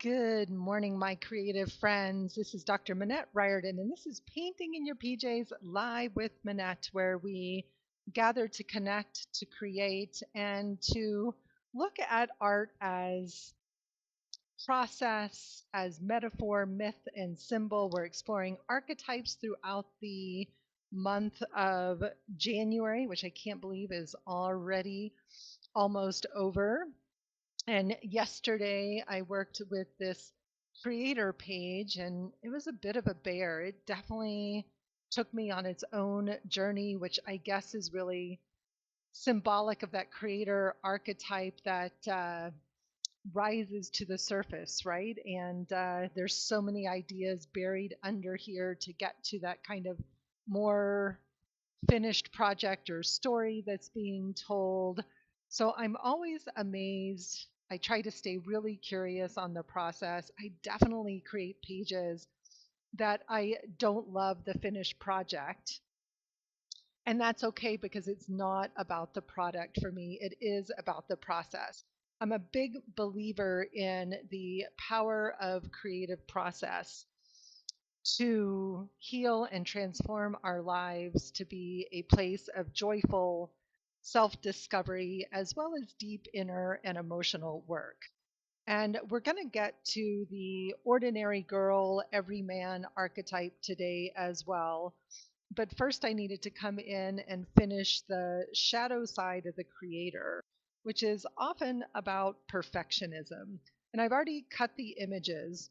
Good morning, my creative friends. This is Dr. Minette Riordan, and this is Painting in Your PJs live with Minette, where we gather to connect, to create, and to look at art as process, as metaphor, myth, and symbol. We're exploring archetypes throughout the month of January, which I can't believe is already almost over. And yesterday I worked with this creator page, and it was a bit of a bear. It definitely took me on its own journey, which I guess is really symbolic of that creator archetype that rises to the surface, right? And there's so many ideas buried under here to get to that kind of more finished project or story that's being told. So I'm always amazed. I try to stay really curious on the process. I definitely create pages that I don't love the finished project. And that's okay because it's not about the product for me. It is about the process. I'm a big believer in the power of creative process to heal and transform our lives to be a place of joyful self discovery as well as deep inner and emotional work. And we're going to get to the ordinary girl, everyman archetype today as well. But first, I needed to come in and finish the shadow side of the creator, which is often about perfectionism. And I've already cut the images,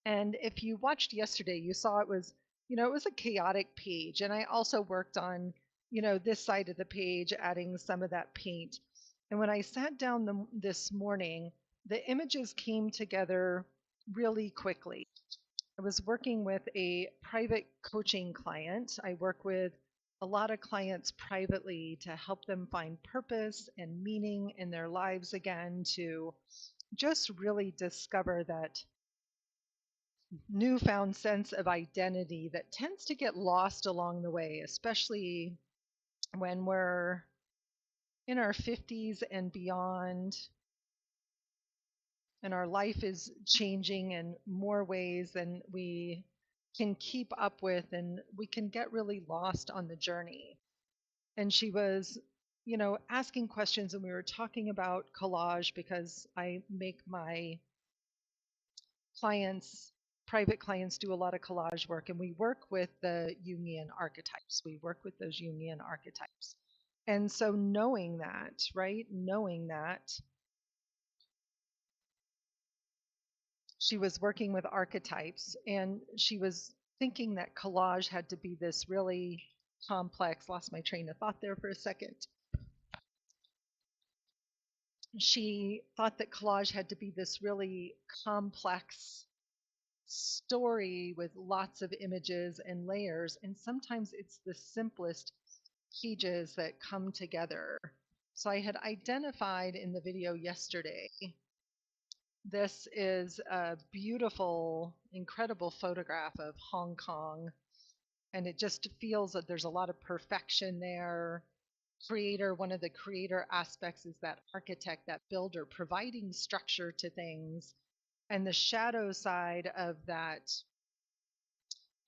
and if you watched yesterday, you saw it was a chaotic page. And I also worked on, this side of the page, adding some of that paint. And when I sat down this morning, the images came together really quickly. I was working with a private coaching client. I work with a lot of clients privately to help them find purpose and meaning in their lives again, to just really discover that newfound sense of identity that tends to get lost along the way, especially when we're in our 50s and beyond, and our life is changing in more ways than we can keep up with, and we can get really lost on the journey. And she was, asking questions, and we were talking about collage because I make my clients, private clients, do a lot of collage work, and we work with the Jungian archetypes. We work with those Jungian archetypes. And so knowing that, right? Knowing that she was working with archetypes, and she was thinking that collage had to be this really complex, lost my train of thought there for a second. She thought that collage had to be this really complex story with lots of images and layers, and sometimes it's the simplest pages that come together. So I had identified in the video yesterday, this is a beautiful, incredible photograph of Hong Kong, and it just feels that there's a lot of perfection there. Creator, one of the creator aspects is that architect, that builder, providing structure to things. And the shadow side of that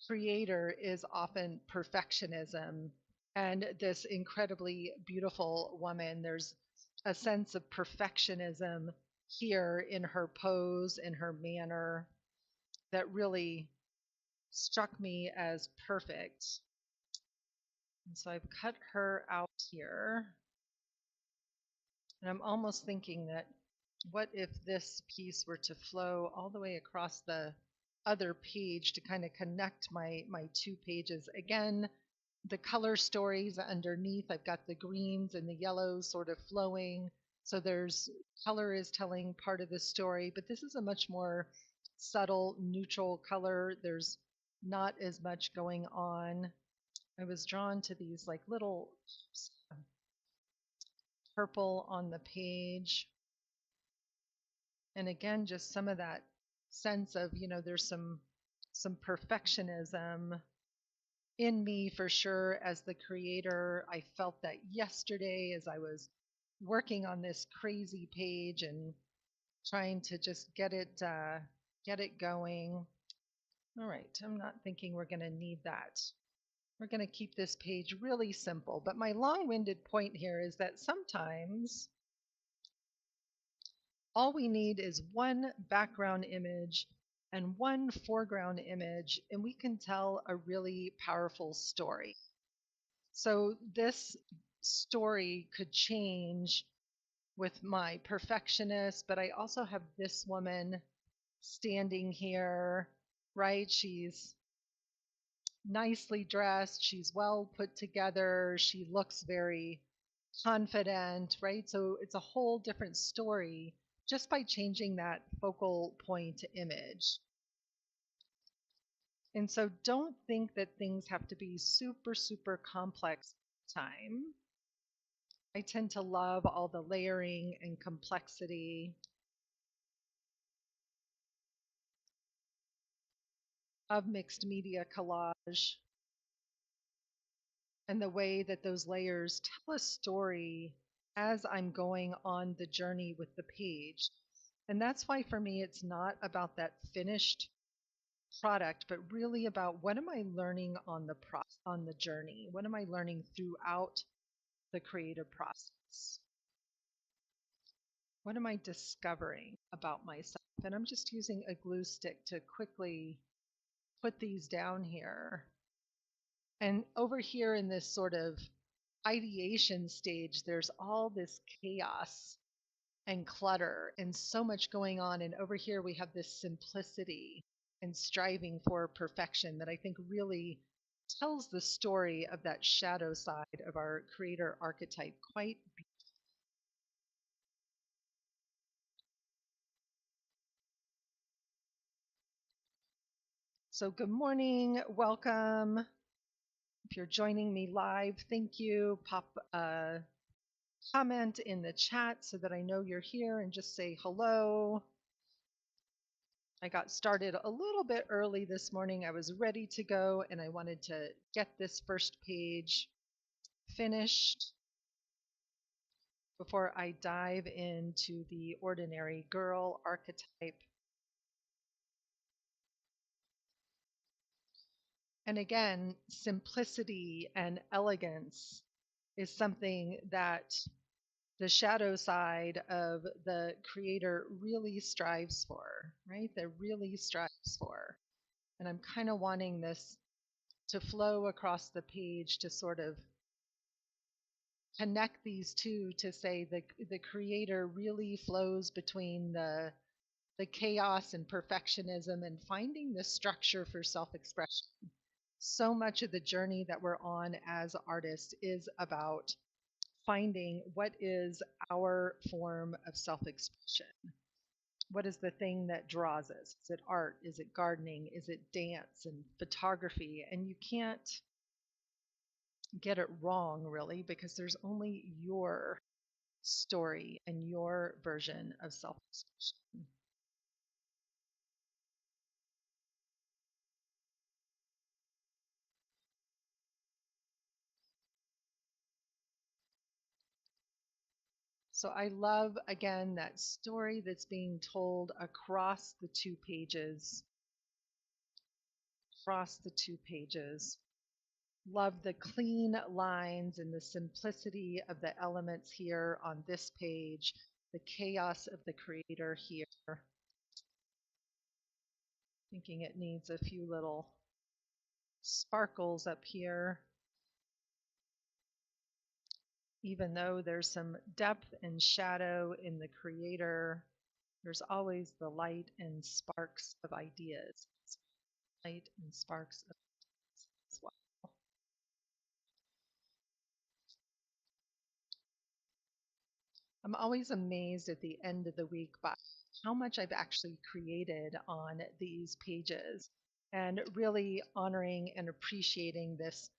creator is often perfectionism. And this incredibly beautiful woman, there's a sense of perfectionism here in her pose, in her manner, that really struck me as perfect. And so I've cut her out here. And I'm almost thinking that, what if this piece were to flow all the way across the other page to kind of connect my two pages? Again, the color stories underneath, I've got the greens and the yellows sort of flowing. So there's color is telling part of the story, but this is a much more subtle, neutral color. There's not as much going on. I was drawn to these like little purple on the page. And again, just some of that sense of, there's some perfectionism in me for sure as the creator. I felt that yesterday as I was working on this crazy page and trying to just get it going. All right, I'm not thinking we're going to need that. We're going to keep this page really simple, but my long-winded point here is that sometimes all we need is one background image and one foreground image, and we can tell a really powerful story. So this story could change with my perfectionist, but I also have this woman standing here, right? She's nicely dressed, she's well put together, she looks very confident, right? So it's a whole different story just by changing that focal point image. And so don't think that things have to be super, super complex time. I tend to love all the layering and complexity of mixed media collage and the way that those layers tell a story as I'm going on the journey with the page. And that's why for me, it's not about that finished product, but really about what am I learning on the journey? What am I learning throughout the creative process? What am I discovering about myself? And I'm just using a glue stick to quickly put these down here. And over here in this sort of ideation stage, there's all this chaos and clutter and so much going on. And over here, we have this simplicity and striving for perfection that I think really tells the story of that shadow side of our creator archetype quite beautifully. So, good morning, welcome. If you're joining me live, thank you. Pop a comment in the chat so that I know you're here and just say hello. I got started a little bit early this morning. I was ready to go and I wanted to get this first page finished before I dive into the Ordinary Girl Archetype. And again, simplicity and elegance is something that the shadow side of the creator really strives for, right? That really strives for. And I'm kind of wanting this to flow across the page to sort of connect these two to say the creator really flows between the chaos and perfectionism and finding the structure for self-expression. So much of the journey that we're on as artists is about finding what is our form of self-expression. What is the thing that draws us? Is it art? Is it gardening? Is it dance and photography? And you can't get it wrong, really, because there's only your story and your version of self expression. So I love, again, that story that's being told across the two pages. Across the two pages. Love the clean lines and the simplicity of the elements here on this page, the chaos of the creator here. Thinking it needs a few little sparkles up here. Even though there's some depth and shadow in the creator, there's always the light and sparks of ideas. Light and sparks of ideas as well. I'm always amazed at the end of the week by how much I've actually created on these pages and really honoring and appreciating this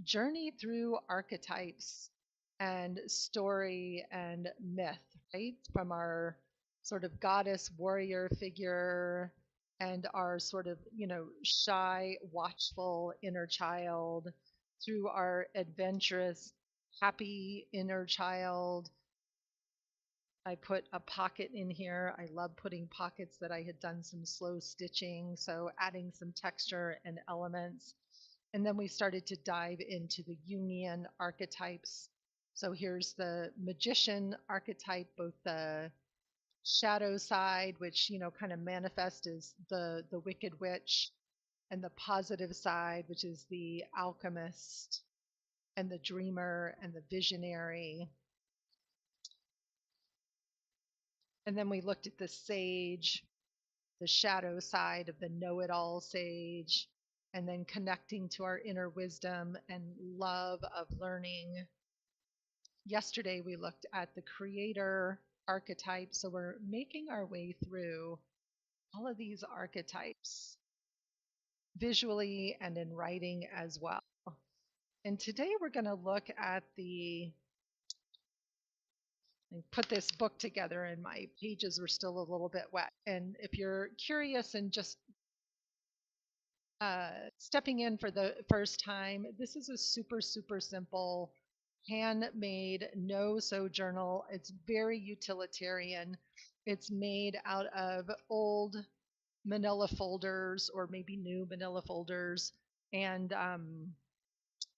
journey through archetypes and story and myth, right? From our sort of goddess warrior figure and our sort of, shy, watchful inner child through our adventurous, happy inner child I put a pocket in here. I love putting pockets that I had done some slow stitching, so adding some texture and elements. And then we started to dive into the union archetypes. So here's the magician archetype, both the shadow side, which, kind of manifests as the wicked witch, and the positive side, which is the alchemist and the dreamer and the visionary. And then we looked at the sage, the shadow side of the know it all sage, and then connecting to our inner wisdom and love of learning. Yesterday, we looked at the creator archetype. So we're making our way through all of these archetypes visually and in writing as well. And today we're going to look at I put this book together and my pages were still a little bit wet. And if you're curious and just stepping in for the first time, this is a super, super simple handmade no-sew journal. It's very utilitarian. It's made out of old manila folders or maybe new manila folders. And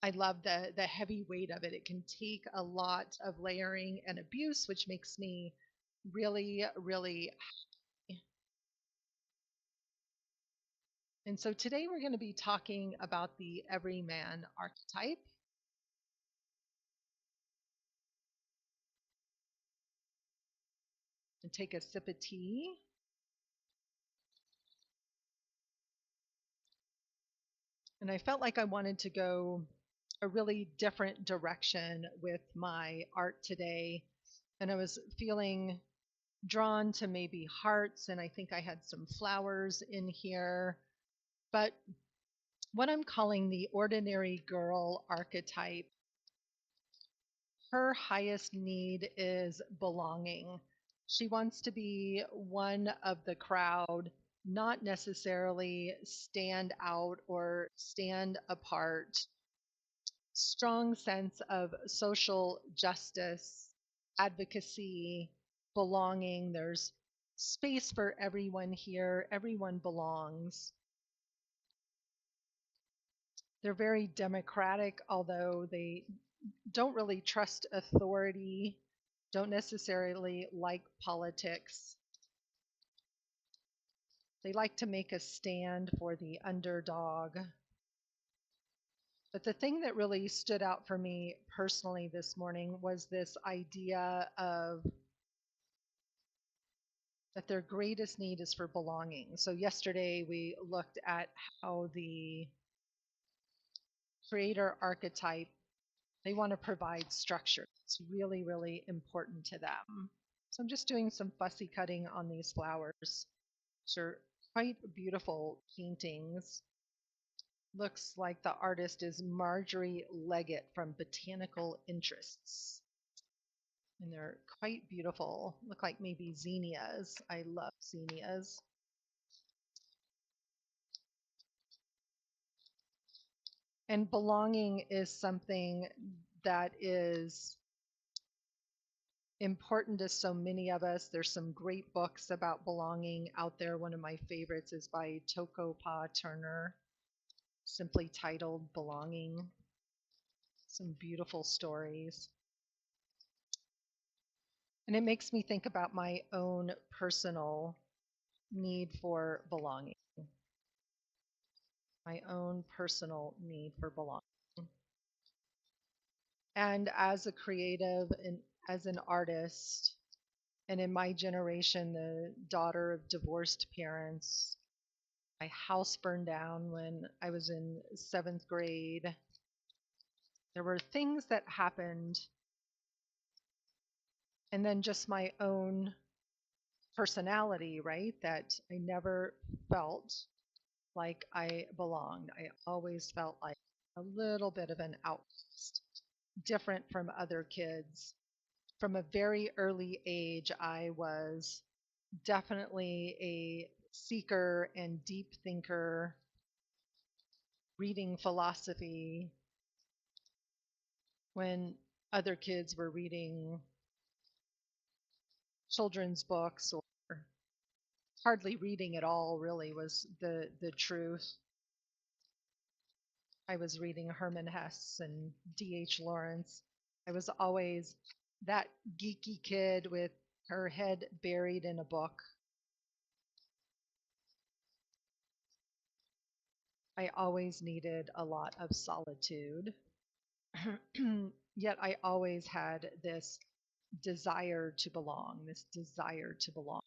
I love the heavy weight of it. It can take a lot of layering and abuse, which makes me really, really happy. And so today we're going to be talking about the Everyman archetype. And take a sip of tea. And I felt like I wanted to go a really different direction with my art today. And I was feeling drawn to maybe hearts, and I think I had some flowers in here. But what I'm calling the Ordinary Girl Archetype, her highest need is belonging. She wants to be one of the crowd, not necessarily stand out or stand apart. Strong sense of social justice, advocacy, belonging. There's space for everyone here. Everyone belongs. They're very democratic, although they don't really trust authority, don't necessarily like politics. They like to make a stand for the underdog. But the thing that really stood out for me personally this morning was this idea of that their greatest need is for belonging. So yesterday we looked at how the creator archetype, they want to provide structure. It's really, really important to them. So I'm just doing some fussy cutting on these flowers. Which are quite beautiful paintings. Looks like the artist is Marjorie Leggett from Botanical Interests. And they're quite beautiful. Look like maybe zinnias. I love zinnias. And belonging is something that is important to so many of us. There's some great books about belonging out there. One of my favorites is by Toko Pa Turner, simply titled Belonging. Some beautiful stories. And it makes me think about my own personal need for belonging. My own personal need for belonging. And as a creative and as an artist, and in my generation, the daughter of divorced parents, my house burned down when I was in 7th grade. There were things that happened, and then just my own personality, right? That I never felt like I belonged. I always felt like a little bit of an outcast, different from other kids. From a very early age, I was definitely a seeker and deep thinker, reading philosophy when other kids were reading children's books or hardly reading at all really was the truth. I was reading Herman Hesse and D.H. Lawrence. I was always that geeky kid with her head buried in a book. I always needed a lot of solitude. Yet I always had this desire to belong, this desire to belong,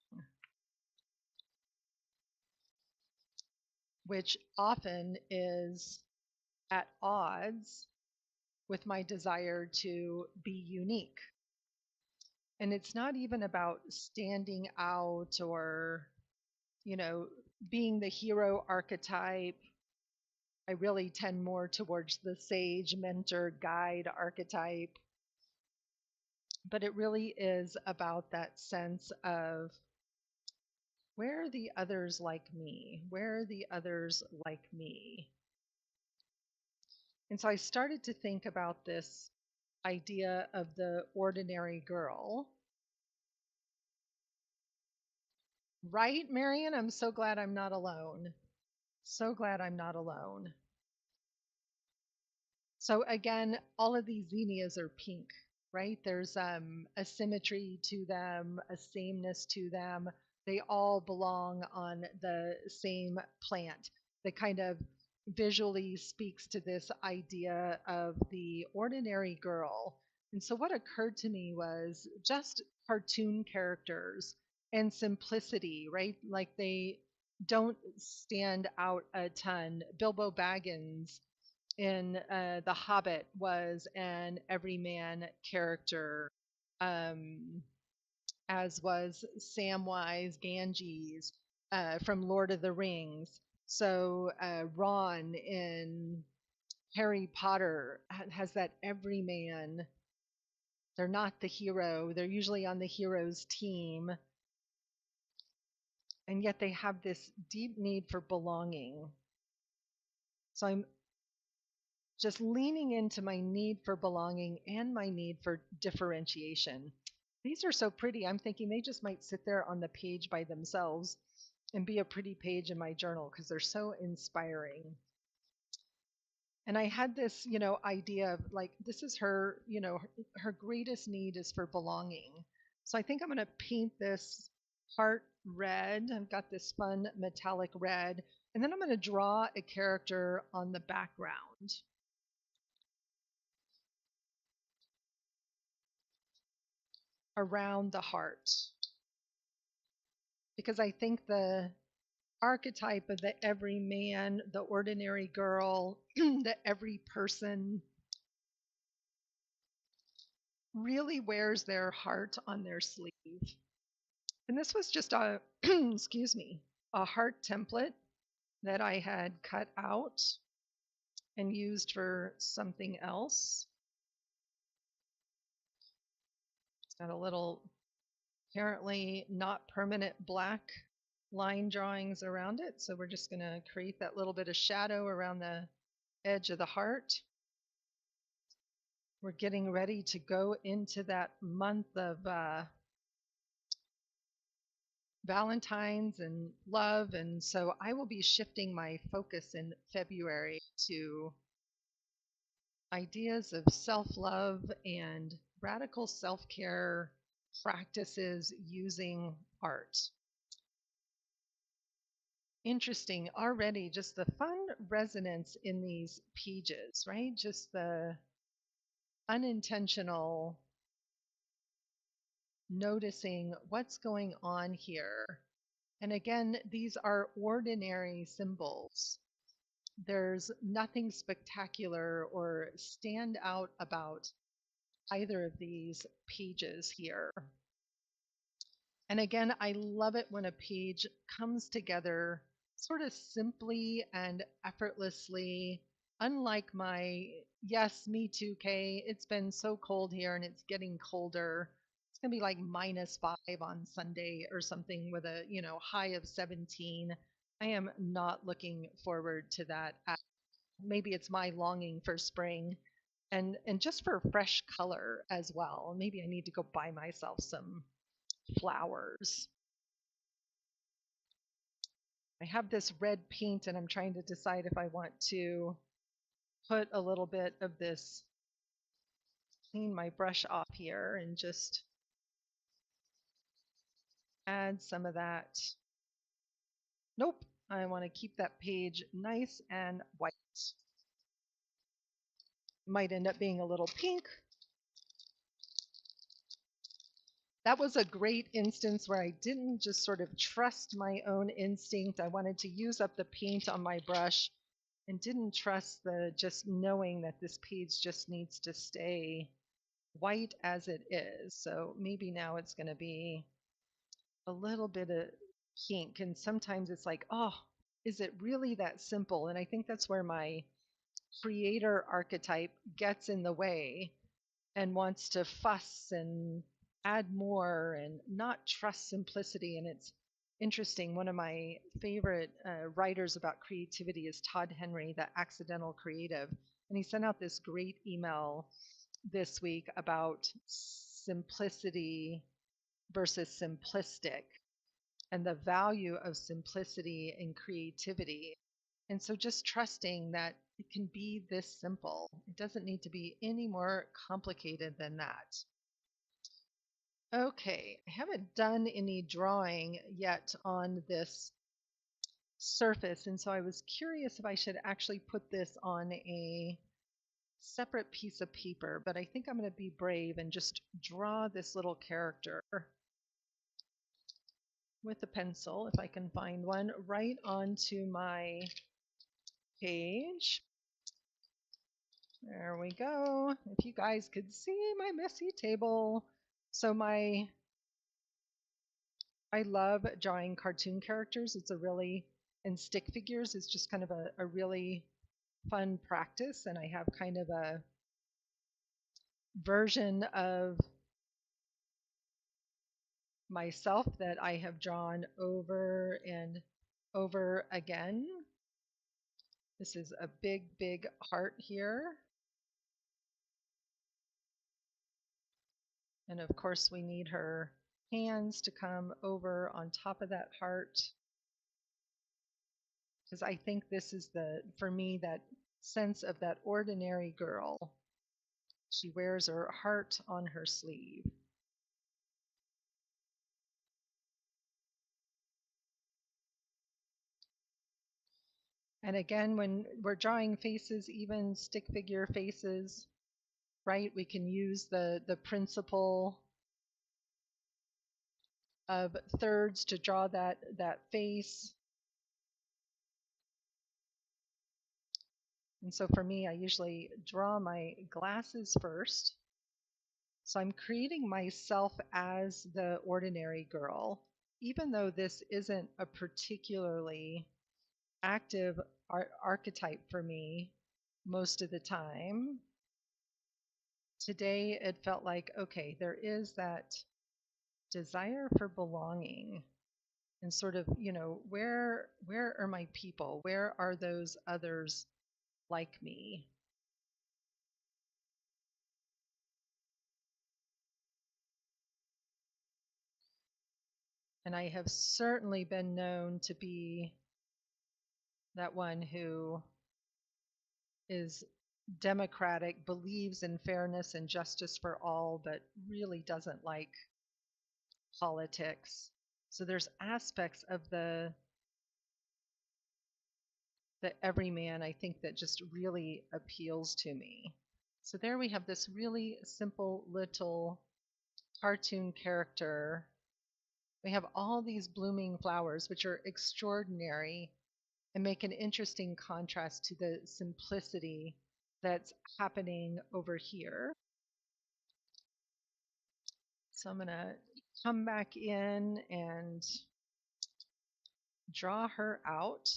which often is at odds with my desire to be unique. And it's not even about standing out or, you know, being the hero archetype. I really tend more towards the sage, mentor, guide archetype. But it really is about that sense of where are the others like me? Where are the others like me? And so I started to think about this idea of the ordinary girl. Right, Marion? I'm so glad I'm not alone. So glad I'm not alone. So again, all of these zinnias are pink, right? There's a symmetry to them, a sameness to them. They all belong on the same plant that kind of visually speaks to this idea of the ordinary girl. And so what occurred to me was just cartoon characters and simplicity, right? Like they don't stand out a ton. Bilbo Baggins in The Hobbit was an everyman character, um, as was Samwise Ganges from Lord of the Rings. So Ron in Harry Potter has that everyman. They're not the hero. They're usually on the hero's team, and yet they have this deep need for belonging. So I'm just leaning into my need for belonging and my need for differentiation. These are so pretty. I'm thinking they just might sit there on the page by themselves and be a pretty page in my journal because they're so inspiring. And I had this, idea of like, this is her, her greatest need is for belonging. So I think I'm going to paint this heart red. I've got this fun metallic red. And then I'm going to draw a character on the background around the heart, because I think the archetype of the every man, the ordinary girl, the every person really wears their heart on their sleeve. And this was just a, excuse me, a heart template that I had cut out and used for something else. It's got a little, apparently not permanent black line drawings around it. So we're just going to create that little bit of shadow around the edge of the heart. We're getting ready to go into that month of Valentine's and love. And so I will be shifting my focus in February to ideas of self love and radical self care practices using art. Interesting already, just the fun resonance in these pages, right? Just the unintentional noticing what's going on here. And again, these are ordinary symbols. There's nothing spectacular or stand out about either of these pages here. And again, I love it when a page comes together sort of simply and effortlessly, unlike my yes, me too, Kay. It's been so cold here and it's getting colder. It's going to be like -5 on Sunday or something with a, high of 17. I am not looking forward to that. Maybe it's my longing for spring and just for fresh color as well. Maybe I need to go buy myself some flowers. I have this red paint and I'm trying to decide if I want to put a little bit of this, clean my brush off here and just add some of that. Nope, I want to keep that page nice and white. Might end up being a little pink. That was a great instance where I didn't just sort of trust my own instinct. I wanted to use up the paint on my brush and didn't trust the just knowing that this page just needs to stay white as it is. So maybe now it's going to be a little bit of pink. And sometimes it's like, oh, is it really that simple? And I think that's where my creator archetype gets in the way and wants to fuss and add more and not trust simplicity. And it's interesting. One of my favorite writers about creativity is Todd Henry, the accidental creative. And he sent out this great email this week about simplicity versus simplistic and the value of simplicity and creativity. And so just trusting that it can be this simple. It doesn't need to be any more complicated than that. Okay, I haven't done any drawing yet on this surface, and so I was curious if I should actually put this on a separate piece of paper, but I think I'm going to be brave and just draw this little character with a pencil, if I can find one, right onto my page. There we go. If you guys could see my messy table. So I love drawing cartoon characters. It's a really, and stick figures is just kind of a really fun practice. And I have kind of a version of myself that I have drawn over and over again. This is a big, big heart here. And of course, we need her hands to come over on top of that heart. Because I think this is for me, that sense of that ordinary girl. She wears her heart on her sleeve. And again, when we're drawing faces, even stick figure faces, right, we can use the principle of thirds to draw that face. And so for me, I usually draw my glasses first. So I'm creating myself as the ordinary girl, even though this isn't a particularly active archetype for me most of the time. Today it felt like, okay, there is that desire for belonging and sort of, where are my people? Where are those others like me? And I have certainly been known to be that one who is democratic, believes in fairness and justice for all, but really doesn't like politics. So there's aspects of the everyman, I think, that just really appeals to me. So there we have this really simple little cartoon character. We have all these blooming flowers, which are extraordinary and make an interesting contrast to the simplicity that's happening over here. So I'm going to come back in and draw her out.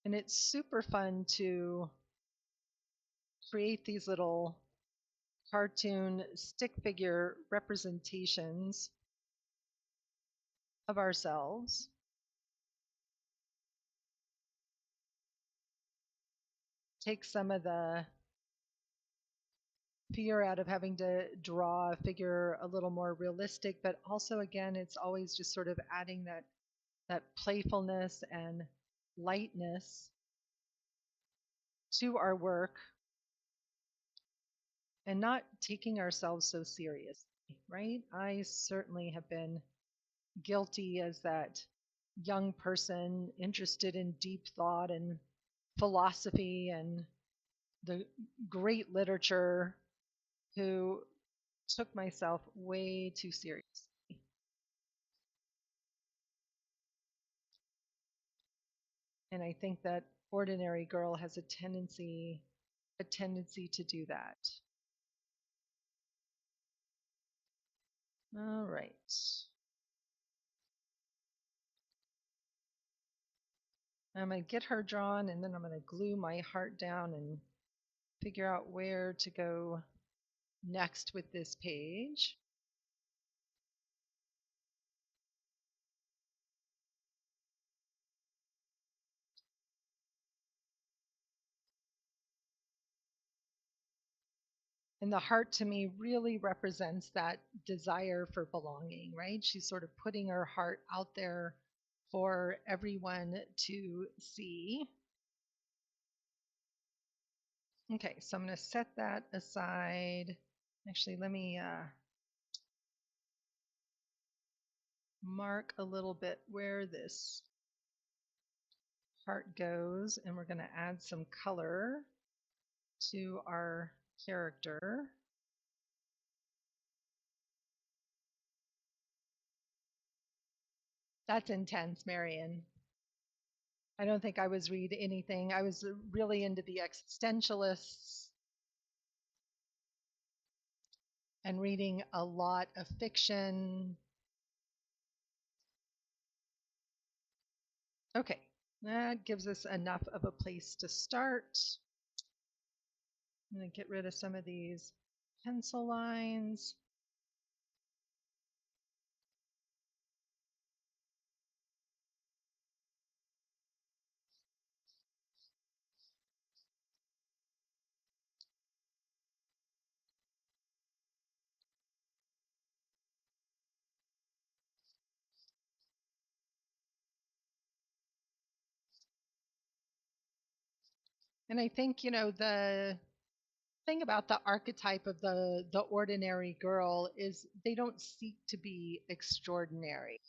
And it's super fun to create these little cartoon stick figure representations of ourselves. take some of the fear out of having to draw a figure a little more realistic, but also again, it's always just sort of adding that playfulness and lightness to our work and not taking ourselves so seriously, right? I certainly have been guilty as that young person interested in deep thought and philosophy and the great literature who took myself way too seriously. And I think that Ordinary Girl has a tendency to do that. All right. I'm going to get her drawn and then I'm going to glue my heart down and figure out where to go next with this page. And the heart to me really represents that desire for belonging, right? She's sort of putting her heart out there for everyone to see. Okay, so I'm going to set that aside. Actually, let me mark a little bit where this heart goes, and we're going to add some color to our character. That's intense, Marion. I don't think I was read anything. I was really into the existentialists and reading a lot of fiction. Okay, that gives us enough of a place to start. I'm going to get rid of some of these pencil lines. And I think, the thing about the archetype of the ordinary girl is they don't seek to be extraordinary.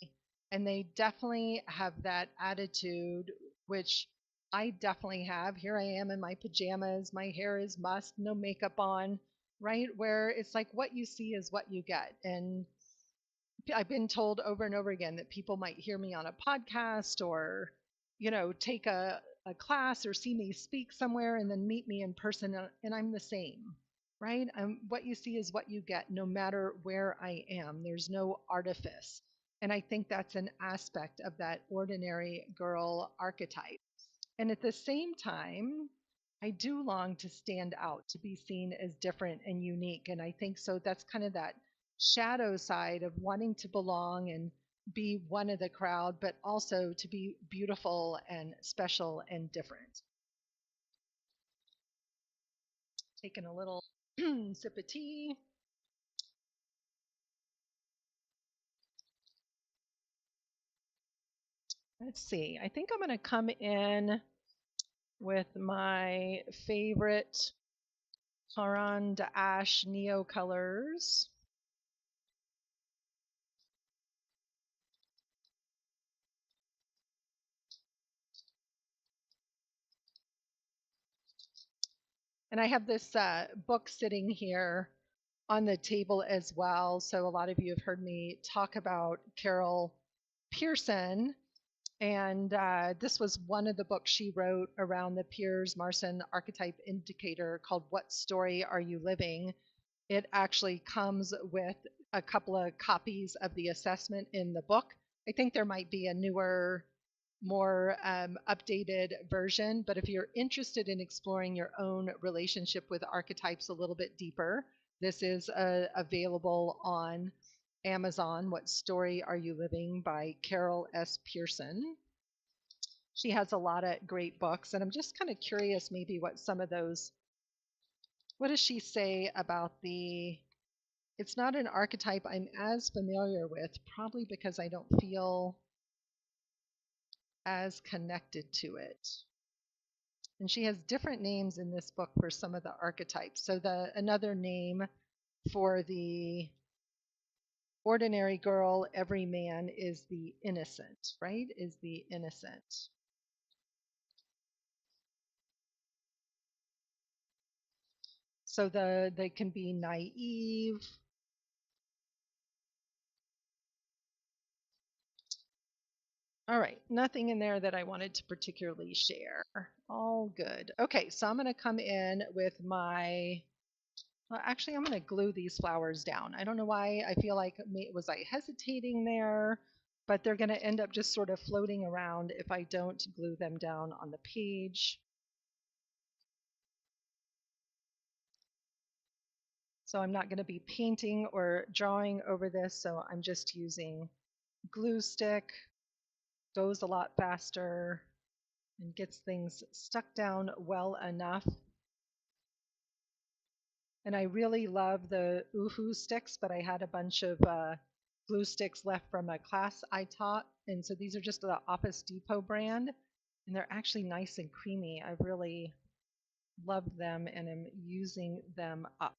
And they definitely have that attitude, which I definitely have. Here I am in my pajamas, my hair is mussed, no makeup on, right? Where it's like what you see is what you get. And I've been told over and over again that people might hear me on a podcast or, take a class or see me speak somewhere and then meet me in person, and I'm the same, right? What you see is what you get, no matter where I am. There's no artifice. And I think that's an aspect of that ordinary girl archetype. And at the same time, I do long to stand out, to be seen as different and unique. And I think so that's kind of that shadow side of wanting to belong and be one of the crowd, but also to be beautiful and special and different. Taking a little sip of tea. Let's see. I think I'm going to come in with my favorite Caran d'Ache Neo colors. And I have this book sitting here on the table as well. So a lot of you have heard me talk about Carol Pearson. And this was one of the books she wrote around the Piers Marson archetype indicator called What Story Are You Living? It actually comes with a couple of copies of the assessment in the book. I think there might be a newer, more updated version, but if you're interested in exploring your own relationship with archetypes a little bit deeper, this is available on Amazon. What Story Are You Living by Carol S. Pearson. She has a lot of great books, and I'm just kind of curious maybe what some of those, what does she say about the, it's not an archetype I'm as familiar with, probably because I don't feel as connected to it. And she has different names in this book for some of the archetypes. So the another name for the ordinary girl, everyman is the innocent, right? Is the innocent. So they can be naive. All right, nothing in there that I wanted to particularly share. All good. Okay, so I'm going to come in with my, well, actually, I'm going to glue these flowers down. I don't know why I feel like, was I hesitating there? But they're going to end up just sort of floating around if I don't glue them down on the page. So I'm not going to be painting or drawing over this, so I'm just using glue stick. Goes a lot faster and gets things stuck down well enough. And I really love the Oohoo sticks, but I had a bunch of glue sticks left from a class I taught. And so these are just the Office Depot brand, and they're actually nice and creamy. I've really loved them and am using them up.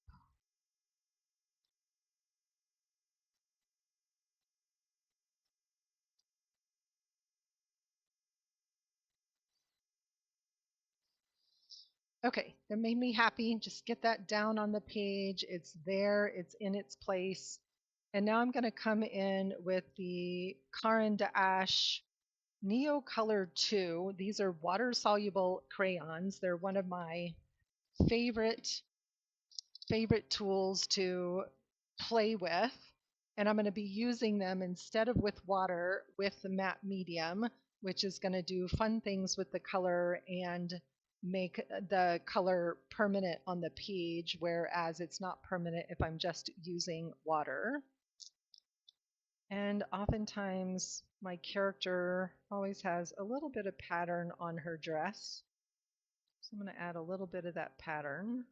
Okay, that made me happy. Just get that down on the page. It's there, it's in its place. And now I'm going to come in with the Caran d'Ache Neo Color 2. These are water soluble crayons. They're one of my favorite tools to play with. And I'm going to be using them instead of with water with the matte medium, which is going to do fun things with the color and make the color permanent on the page, whereas it's not permanent if I'm just using water. And oftentimes my character always has a little bit of pattern on her dress. So I'm going to add a little bit of that pattern.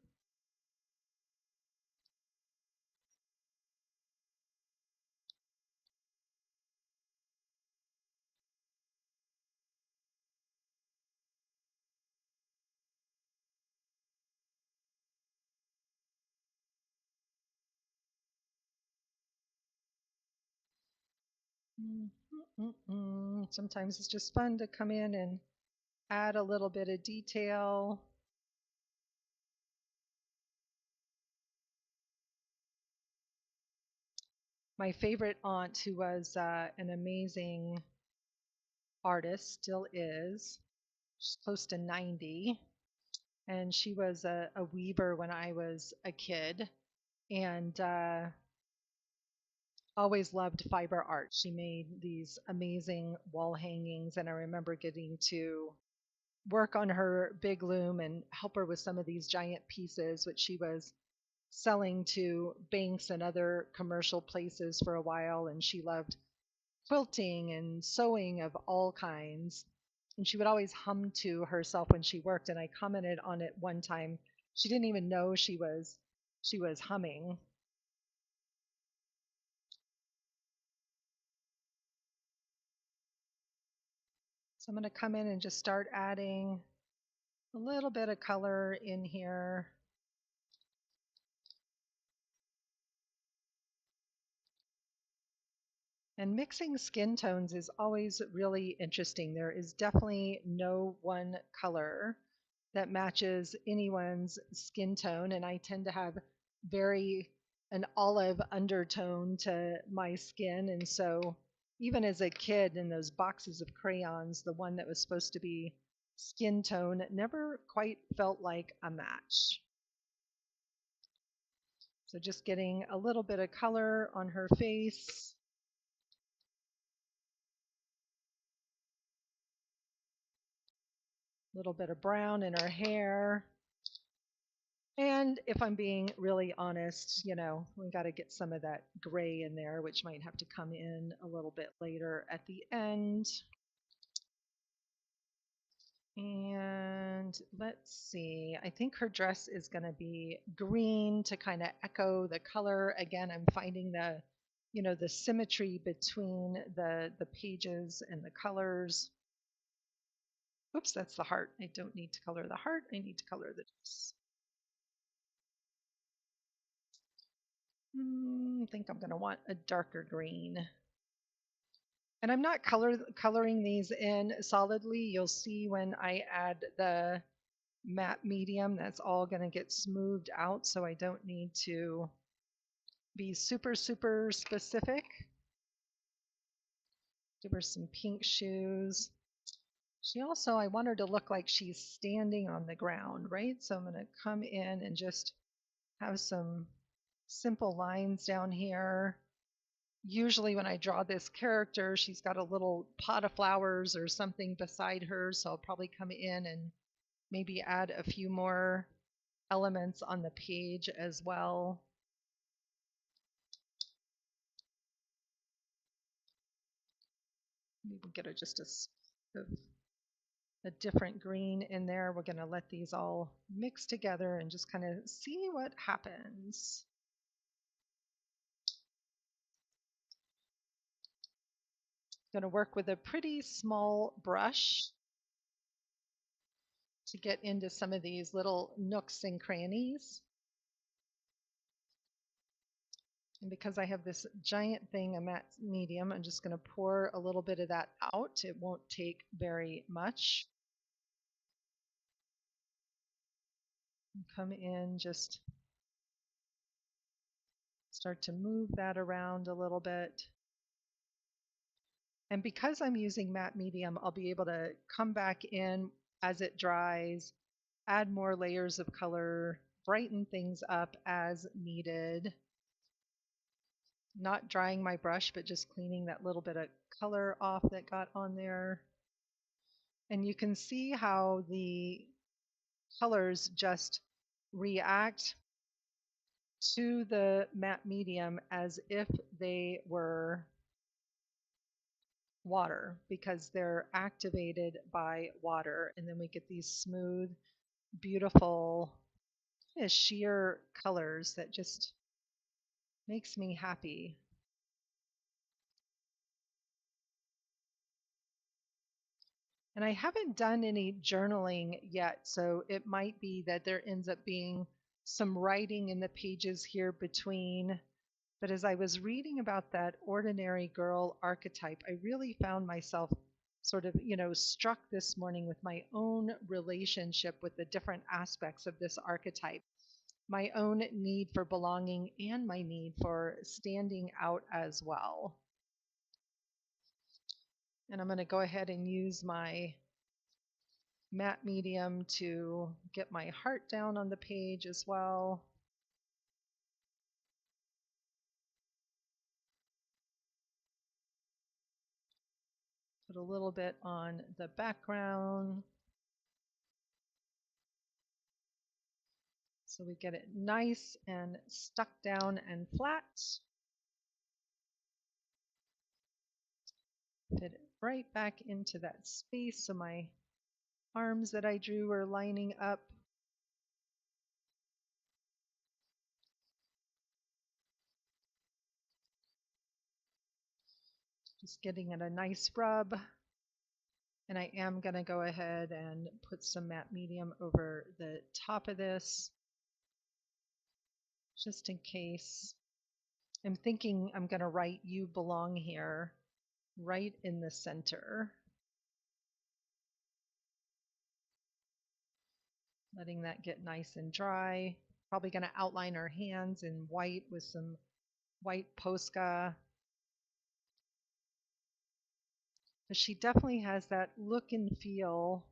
Sometimes it's just fun to come in and add a little bit of detail. My favorite aunt, who was an amazing artist, still is. She's close to 90. And she was a weaver when I was a kid. And always loved fiber art. She made these amazing wall hangings, and I remember getting to work on her big loom and help her with some of these giant pieces, which she was selling to banks and other commercial places for a while. And she loved quilting and sewing of all kinds. And she would always hum to herself when she worked. And I commented on it one time. She didn't even know she was humming. So I'm going to come in and just start adding a little bit of color in here. And mixing skin tones is always really interesting. There is definitely no one color that matches anyone's skin tone, and I tend to have very an olive undertone to my skin. And so even as a kid in those boxes of crayons, the one that was supposed to be skin tone never quite felt like a match. So just getting a little bit of color on her face. A little bit of brown in her hair. And if I'm being really honest, you know, we got to get some of that gray in there, which might have to come in a little bit later at the end. And let's see, I think her dress is going to be green to kind of echo the color. Again, I'm finding the, the symmetry between the pages and the colors. Oops, that's the heart. I don't need to color the heart. I need to color the dress. I think I'm going to want a darker green. And I'm not coloring these in solidly. You'll see when I add the matte medium, that's all going to get smoothed out, so I don't need to be super, super specific. Give her some pink shoes. She also, I want her to look like she's standing on the ground, right? So I'm going to come in and just have some simple lines down here. Usually when I draw this character, she's got a little pot of flowers or something beside her, so I'll probably come in and maybe add a few more elements on the page as well. Maybe we'll get just a different green in there. We're going to let these all mix together and just kind of see what happens. Going to work with a pretty small brush to get into some of these little nooks and crannies. And because I have this giant thing, a matte medium, I'm just going to pour a little bit of that out. It won't take very much. Come in, just start to move that around a little bit. And because I'm using matte medium, I'll be able to come back in as it dries, add more layers of color, brighten things up as needed. Not drying my brush, but just cleaning that little bit of color off that got on there. And you can see how the colors just react to the matte medium as if they were water, because they're activated by water. And then we get these smooth, beautiful, sheer colors that just makes me happy. And I haven't done any journaling yet, so it might be that there ends up being some writing in the pages here between. But as I was reading about that ordinary girl archetype, I really found myself sort of, struck this morning with my own relationship with the different aspects of this archetype, my own need for belonging and my need for standing out as well. And I'm going to go ahead and use my matte medium to get my heart down on the page as well. Put a little bit on the background so we get it nice and stuck down and flat. Fit it right back into that space so my arms that I drew are lining up. Just getting it a nice rub. And I am going to go ahead and put some matte medium over the top of this, just in case. I'm thinking I'm going to write "You belong here" right in the center. Letting that get nice and dry. Probably going to outline her hands in white with some white Posca. But she definitely has that look and feel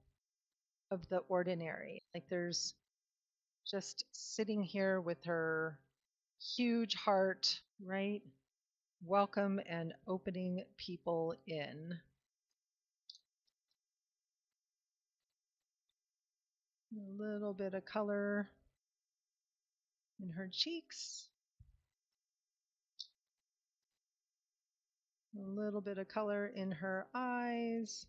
of the ordinary. Like there's just sitting here with her huge heart, right? Welcome and opening people in. A little bit of color in her cheeks. A little bit of color in her eyes.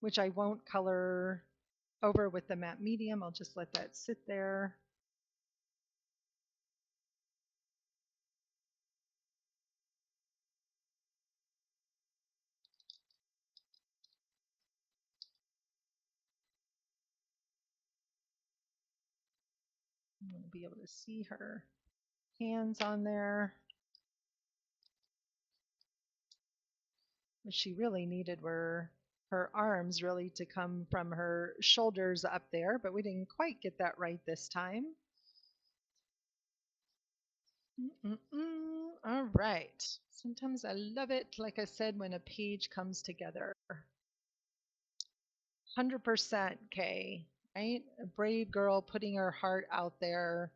which I won't color over with the matte medium. I'll just let that sit there. I'm going to be able to see her hands on there. What she really needed were her arms really to come from her shoulders up there, but we didn't quite get that right this time. All right. Sometimes I love it, like I said, when a page comes together. 100% Kay, right? A brave girl putting her heart out there.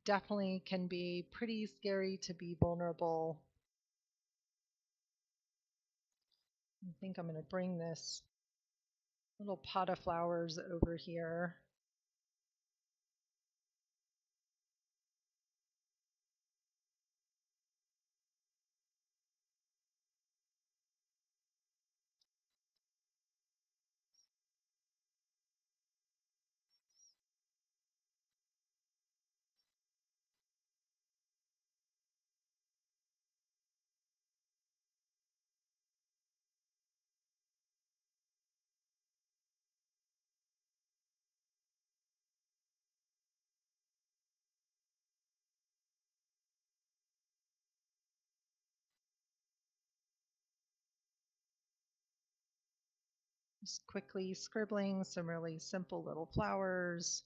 Definitely can be pretty scary to be vulnerable. I think I'm going to bring this little pot of flowers over here. Just quickly scribbling some really simple little flowers.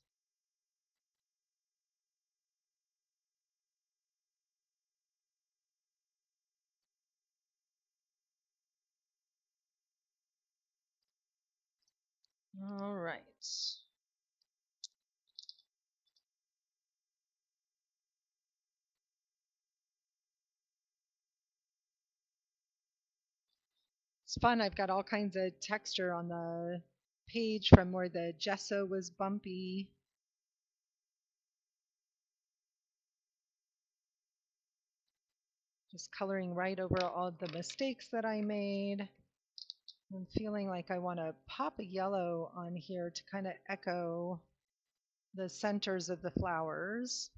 All right. It's fun. I've got all kinds of texture on the page from where the gesso was bumpy. Just coloring right over all the mistakes that I made. I'm feeling like I want to pop a yellow on here to kind of echo the centers of the flowers.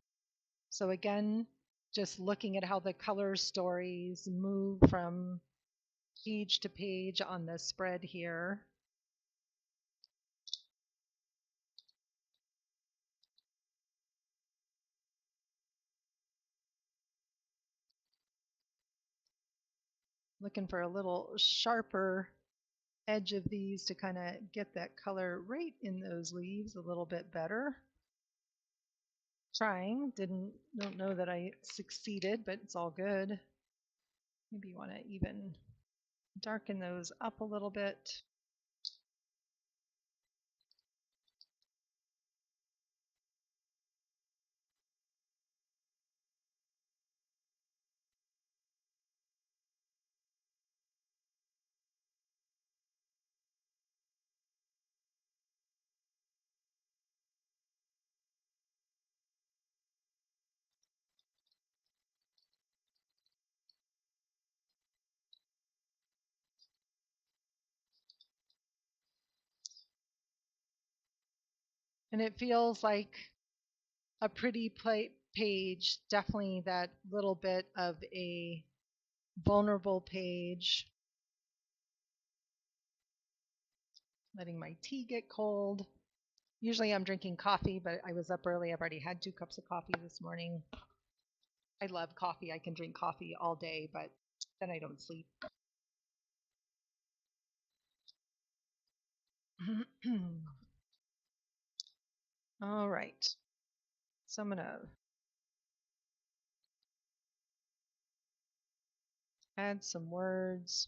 So again, just looking at how the color stories move from page to page on the spread here. Looking for a little sharper edge of these to kind of get that color right in those leaves a little bit better. Trying, don't know that I succeeded, but it's all good. Maybe you want to even darken those up a little bit. And it feels like a pretty page, definitely that little bit of a vulnerable page. Letting my tea get cold. Usually I'm drinking coffee, but I was up early. I've already had 2 cups of coffee this morning. I love coffee. I can drink coffee all day, but then I don't sleep. All right. So I'm going to add some words.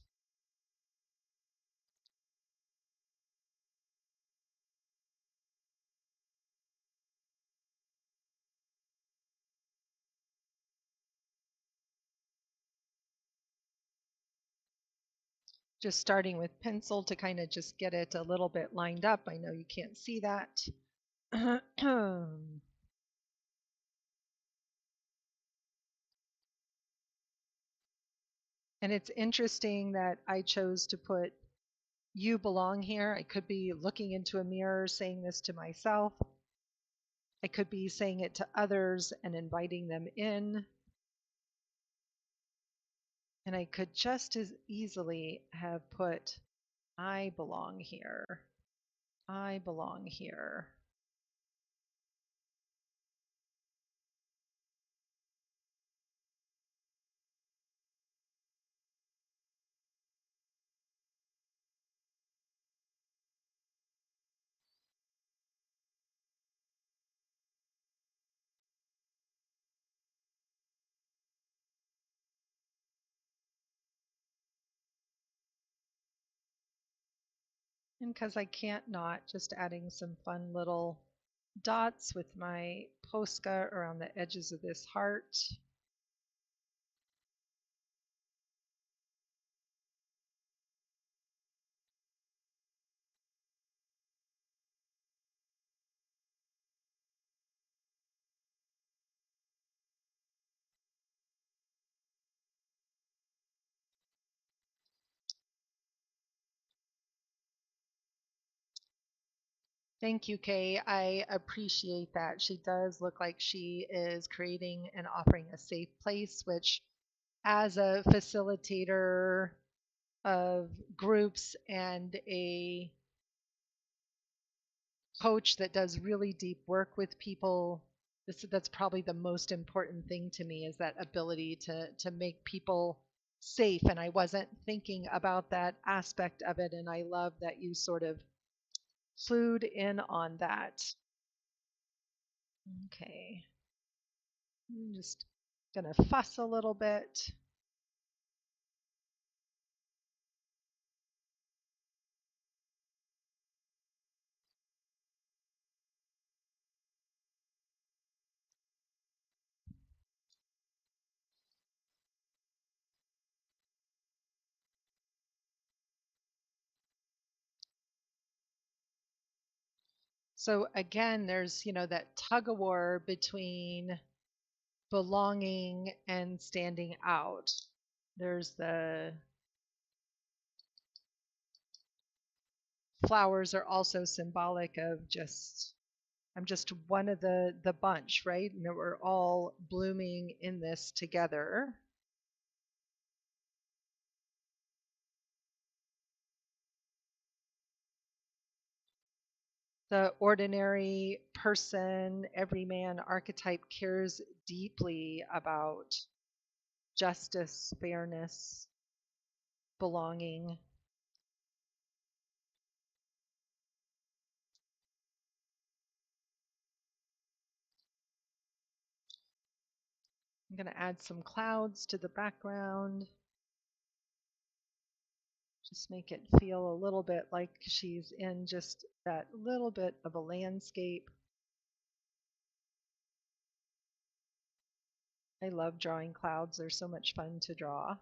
Just starting with pencil to kind of just get it a little bit lined up. I know you can't see that. And it's interesting that I chose to put you belong here. I could be looking into a mirror saying this to myself. I could be saying it to others and inviting them in. And I could just as easily have put, I belong here. I belong here. And because I can't not, just adding some fun little dots with my Posca around the edges of this heart. Thank you, Kay. I appreciate that. She does look like she is creating and offering a safe place, which, as a facilitator of groups and a coach that does really deep work with people, that's probably the most important thing to me, is that ability to make people safe. And I wasn't thinking about that aspect of it, and I love that you sort of clued in on that. Okay. I'm just gonna fuss a little bit. So again, there's, that tug of war between belonging and standing out. There's the flowers are also symbolic of I'm just one of the bunch, right? And we're all blooming in this together. The ordinary person, everyman archetype cares deeply about justice, fairness, belonging. I'm going to add some clouds to the background. Just make it feel a little bit like she's in just that little bit of a landscape. I love drawing clouds. They're so much fun to draw.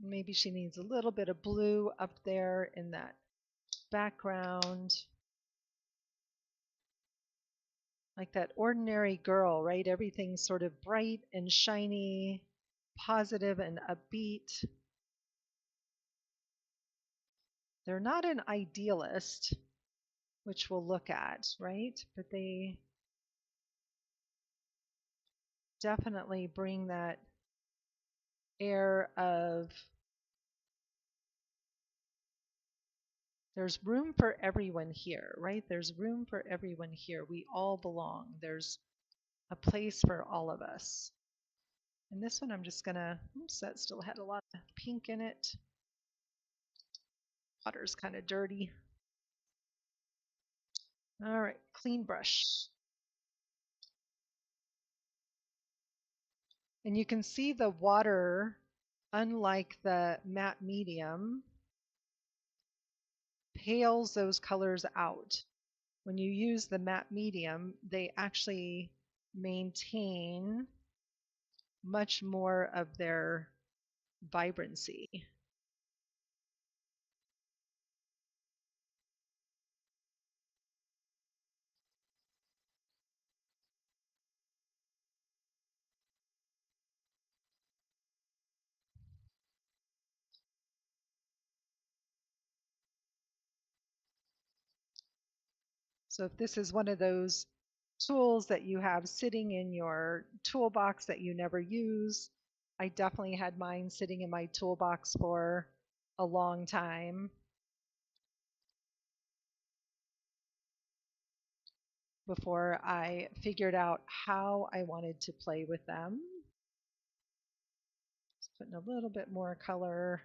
Maybe she needs a little bit of blue up there in that background. Like that ordinary girl, right? Everything's sort of bright and shiny, positive and upbeat. They're not an idealist, which we'll look at, right? But they definitely bring that air of there's room for everyone here, right? There's room for everyone here. We all belong. There's a place for all of us. And this one I'm just gonna, oops, that still had a lot of pink in it. Water's kind of dirty. All right, clean brush. And you can see the water, unlike the matte medium, pales those colors out. When you use the matte medium, they actually maintain much more of their vibrancy. So if this is one of those tools that you have sitting in your toolbox that you never use, I definitely had mine sitting in my toolbox for a long time before I figured out how I wanted to play with them. Just putting a little bit more color.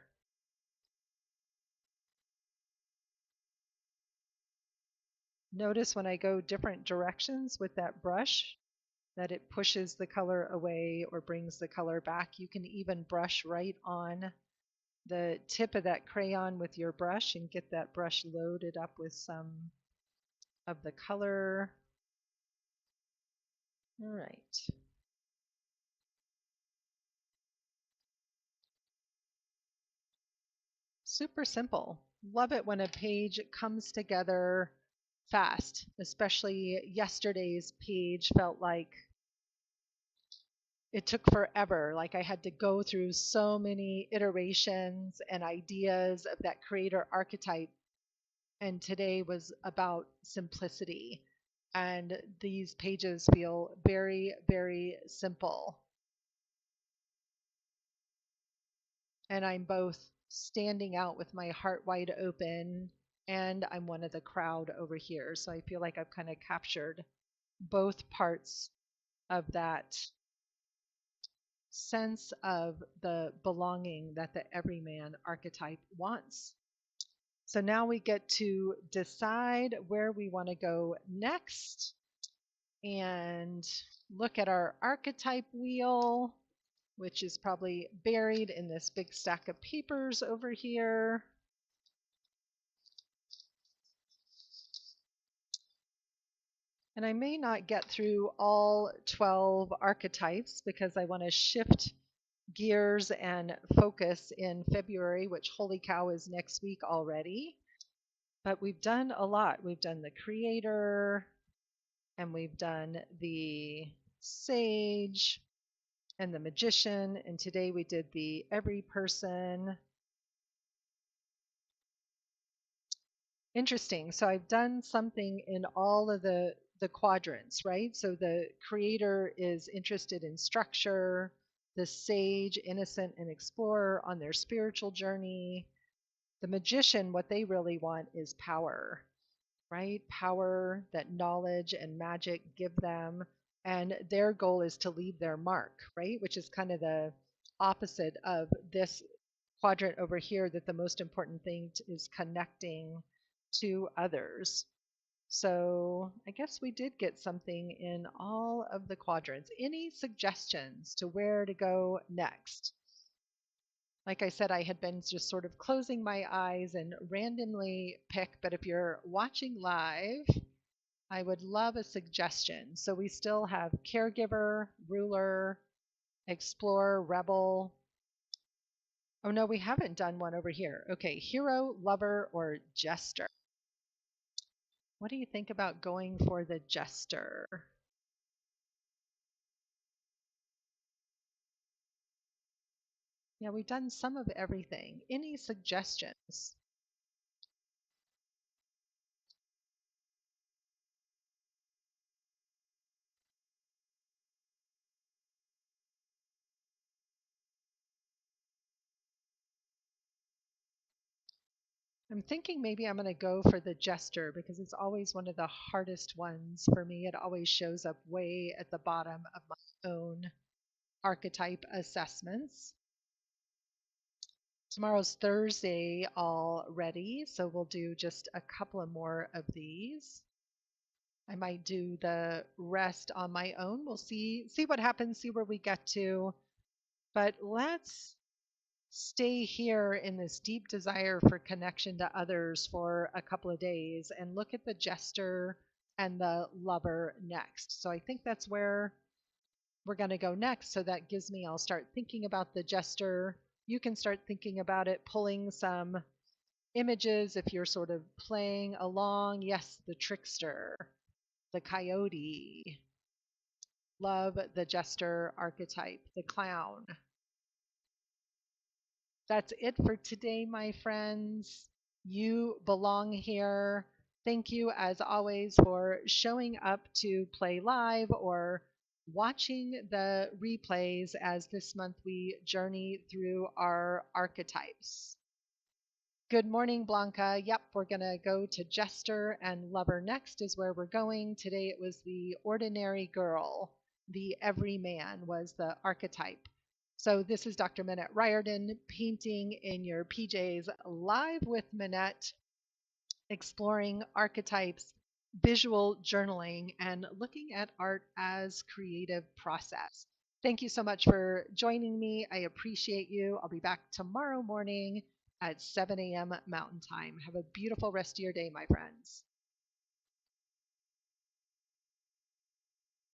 Notice when I go different directions with that brush that it pushes the color away or brings the color back. You can even brush right on the tip of that crayon with your brush and get that brush loaded up with some of the color. All right. Super simple. Love it when a page comes together fast, especially yesterday's page felt like it took forever. Like I had to go through so many iterations and ideas of that creator archetype. And today was about simplicity. And these pages feel very, very simple. And I'm both standing out with my heart wide open and I'm one of the crowd over here. So I feel like I've kind of captured both parts of that sense of the belonging that the everyman archetype wants. So now we get to decide where we want to go next and look at our archetype wheel, which is probably buried in this big stack of papers over here. And I may not get through all 12 archetypes because I want to shift gears and focus in February, which holy cow is next week already. But we've done a lot. We've done the creator, and we've done the sage and the magician, and today we did the every person. Interesting. So I've done something in all of the quadrants, right? So the creator is interested in structure, the sage, innocent and explorer on their spiritual journey. The magician, what they really want is power, right? Power that knowledge and magic give them. And their goal is to leave their mark, right? Which is kind of the opposite of this quadrant over here, that the most important thing is connecting to others. So I guess we did get something in all of the quadrants. Any suggestions to where to go next? Like I said, I had been just sort of closing my eyes and randomly pick, but if you're watching live, I would love a suggestion. So we still have caregiver, ruler, explorer, rebel. Oh no, we haven't done one over here. Okay, hero, lover, or jester. What do you think about going for the jester? Yeah, we've done some of everything. Any suggestions? I'm thinking maybe I'm going to go for the jester because it's always one of the hardest ones for me. It always shows up way at the bottom of my own archetype assessments. Tomorrow's Thursday already, so we'll do just a couple of more of these. I might do the rest on my own. We'll see what happens, see where we get to. But let's stay here in this deep desire for connection to others for a couple of days and look at the jester and the lover next. So I think that's where we're going to go next. So that gives me, I'll start thinking about the jester. You can start thinking about it, pulling some images if you're sort of playing along. Yes, the trickster, the coyote. Love the jester archetype, the clown. That's it for today, my friends. You belong here. Thank you, as always, for showing up to play live or watching the replays as this month we journey through our archetypes. Good morning, Blanca. Yep, we're going to go to Jester and Lover next, is where we're going. Today it was the Ordinary Girl. The Everyman was the archetype. So this is Dr. Minette Riordan painting in your PJs live with Minette, exploring archetypes, visual journaling, and looking at art as creative process. Thank you so much for joining me. I appreciate you. I'll be back tomorrow morning at 7 a.m. Mountain Time. Have a beautiful rest of your day, my friends.